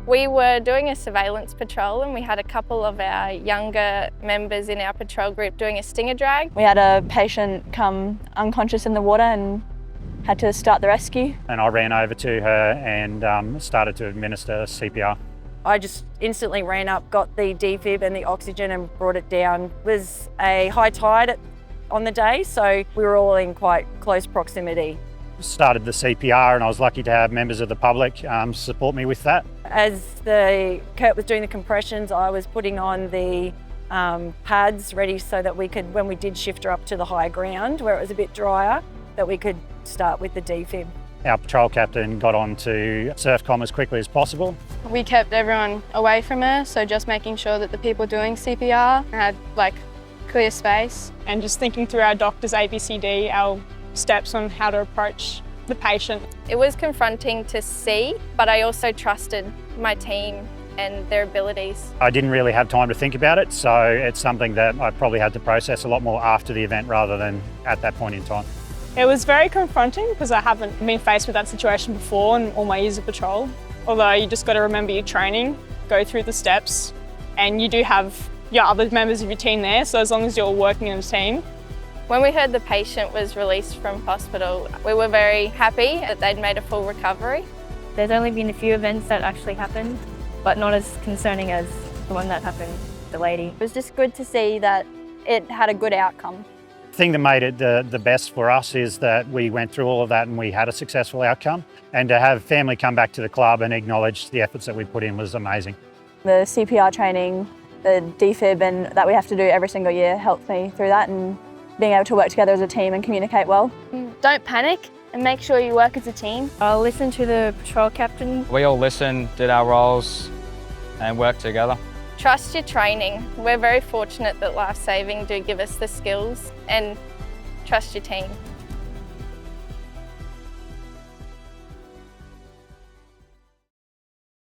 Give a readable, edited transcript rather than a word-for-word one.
We were doing a surveillance patrol and we had a couple of our younger members in our patrol group doing a stinger drag. We had a patient come unconscious in the water and had to start the rescue. And I ran over to her and started to administer CPR. I just instantly ran up, got the defib and the oxygen and brought it down. It was a high tide on the day, so we were all in quite close proximity. Started the CPR and I was lucky to have members of the public support me with that. As Kurt was doing the compressions, I was putting on the pads ready so that we could, when we did shift her up to the high ground where it was a bit drier, that we could start with the defib. Our patrol captain got on to SurfCom as quickly as possible. We kept everyone away from her, so just making sure that the people doing CPR had clear space. And just thinking through our doctor's ABCD, our steps on how to approach the patient. It was confronting to see, but I also trusted my team and their abilities. I didn't really have time to think about it, so it's something that I probably had to process a lot more after the event rather than at that point in time. It was very confronting because I haven't been faced with that situation before in all my years of patrol. Although you just got to remember your training, go through the steps, and you do have your other members of your team there, so as long as you're working in a team. When we heard the patient was released from hospital, we were very happy that they'd made a full recovery. There's only been a few events that actually happened, but not as concerning as the one that happened to the lady. It was just good to see that it had a good outcome. The thing that made it the best for us is that we went through all of that and we had a successful outcome. And to have family come back to the club and acknowledge the efforts that we put in was amazing. The CPR training, the defib and that we have to do every single year helped me through that, and being able to work together as a team and communicate well. Don't panic and make sure you work as a team. I'll listen to the patrol captain. We all listened, did our roles and worked together. Trust your training. We're very fortunate that Life Saving do give us the skills, and trust your team.